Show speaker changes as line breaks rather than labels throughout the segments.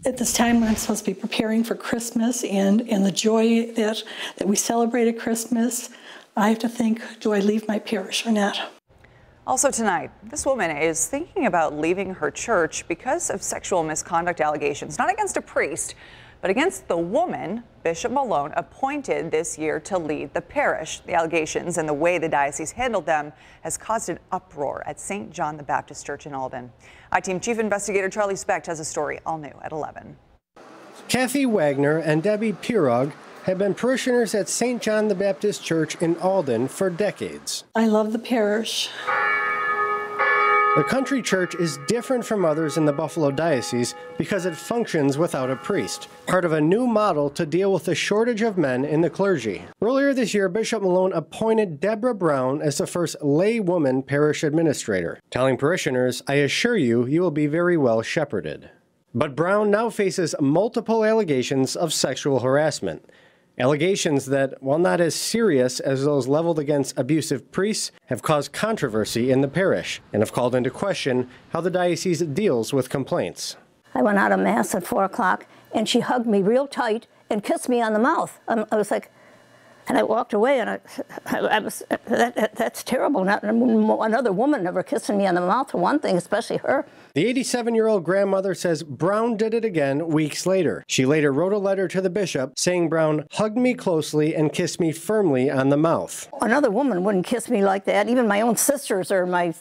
at this time when I'm supposed to be preparing for Christmas and the joy that we celebrate at Christmas, I have to think, do I leave my parish or not?
Also tonight, this woman is thinking about leaving her church because of sexual misconduct allegations, not against a priest, but against the woman Bishop Malone appointed this year to lead the parish. The allegations and the way the diocese handled them has caused an uproar at St. John the Baptist Church in Alden. I-Team Chief Investigator Charlie Specht has a story all new at 11.
Kathy Wagner and Debbie Pirog have been parishioners at St. John the Baptist Church in Alden for decades.
I love the parish.
The country church is different from others in the Buffalo Diocese because it functions without a priest, part of a new model to deal with the shortage of men in the clergy. Earlier this year, Bishop Malone appointed Deborah Brown as the first lay woman parish administrator, telling parishioners, "I assure you, you will be very well shepherded." But Brown now faces multiple allegations of sexual harassment. Allegations that, while not as serious as those leveled against abusive priests, have caused controversy in the parish and have called into question how the diocese deals with complaints.
I went out of Mass at 4 o'clock, and she hugged me real tight and kissed me on the mouth. I was like, and I walked away, and that's terrible. Not another woman ever kissing me on the mouth, for one thing, especially her.
The 87-year-old grandmother says Brown did it again weeks later. She later wrote a letter to the bishop saying Brown hugged me closely and kissed me firmly on the mouth.
Another woman wouldn't kiss me like that. Even my own sisters or my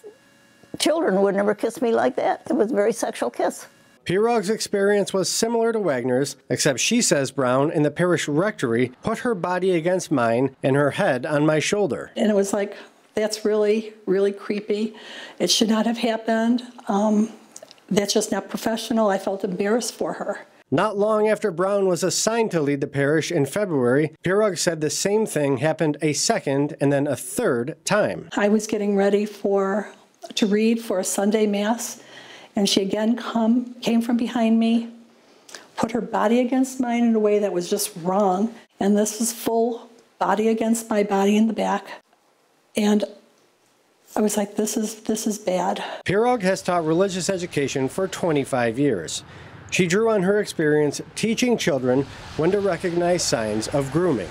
children would never kiss me like that. It was a very sexual kiss.
Pirog's experience was similar to Wagner's, except she says Brown in the parish rectory put her body against mine and her head on my shoulder.
And it was like, that's really, really creepy. It should not have happened. That's just not professional. I felt embarrassed for her.
Not long after Brown was assigned to lead the parish in February, Pirog said the same thing happened a second and then a third time.
I was getting ready to read for a Sunday Mass, and she again came from behind me, put her body against mine in a way that was just wrong, and this was full body against my body in the back. And I was like, this is bad.
Pirog has taught religious education for 25 years. She drew on her experience teaching children when to recognize signs of grooming.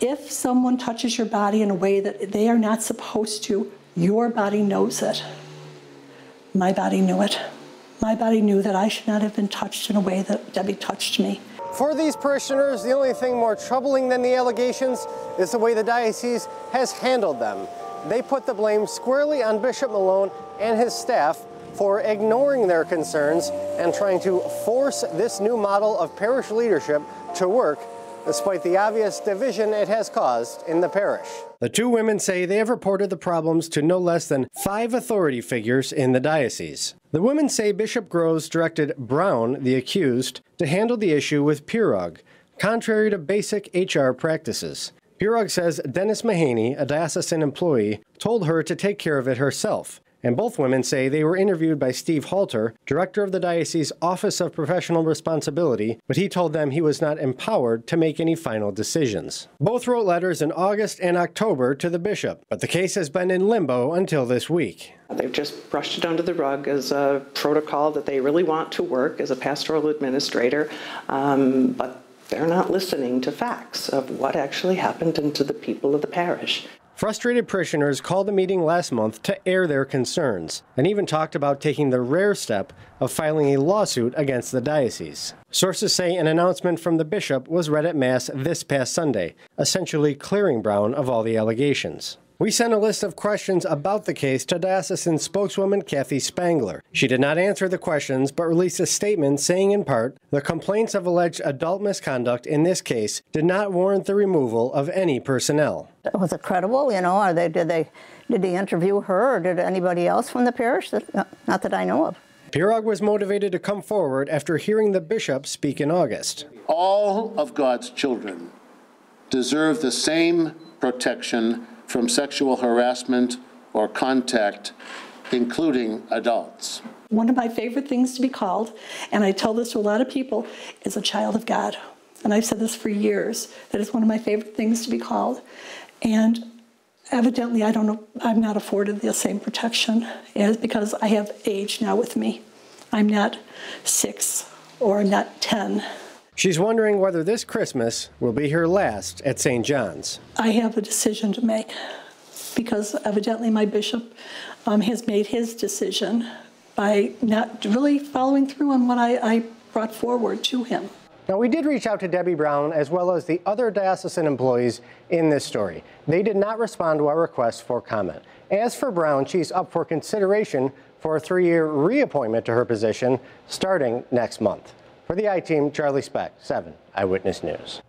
If someone touches your body in a way that they are not supposed to, your body knows it. My body knew it. My body knew that I should not have been touched in a way that Debbie touched me.
For these parishioners, the only thing more troubling than the allegations is the way the diocese has handled them. They put the blame squarely on Bishop Malone and his staff for ignoring their concerns and trying to force this new model of parish leadership to work, despite the obvious division it has caused in the parish. The two women say they have reported the problems to no less than 5 authority figures in the diocese. The women say Bishop Groves directed Brown, the accused, to handle the issue with Pirog, contrary to basic HR practices. Pirog says Dennis Mahaney, a diocesan employee, told her to take care of it herself. And both women say they were interviewed by Steve Halter, director of the Diocese's Office of Professional Responsibility, but he told them he was not empowered to make any final decisions. Both wrote letters in August and October to the bishop, but the case has been in limbo until this week.
They've just brushed it under the rug as a protocol that they really want to work as a pastoral administrator, but they're not listening to facts of what actually happened to the people of the parish.
Frustrated parishioners called a meeting last month to air their concerns, and even talked about taking the rare step of filing a lawsuit against the diocese. Sources say an announcement from the bishop was read at Mass this past Sunday, essentially clearing Brown of all the allegations. We sent a list of questions about the case to diocesan spokeswoman Kathy Spangler. She did not answer the questions, but released a statement saying in part, the complaints of alleged adult misconduct in this case did not warrant the removal of any personnel.
Was it credible? You know, did they interview her, or did anybody else from the parish? Not that I know of.
Pirog was motivated to come forward after hearing the bishop speak in August.
All of God's children deserve the same protection from sexual harassment or contact, including adults.
One of my favorite things to be called, and I tell this to a lot of people, is a child of God. And I've said this for years, that it's one of my favorite things to be called. And evidently, I'm not afforded the same protection because I have age now with me. I'm not 6 or not 10.
She's wondering whether this Christmas will be her last at St. John's.
I have a decision to make because evidently my bishop has made his decision by not really following through on what I brought forward to him.
Now, we did reach out to Debbie Brown as well as the other diocesan employees in this story. They did not respond to our request for comment. As for Brown, she's up for consideration for a 3-year reappointment to her position starting next month. For the I-Team, Charlie Speck, 7 Eyewitness News.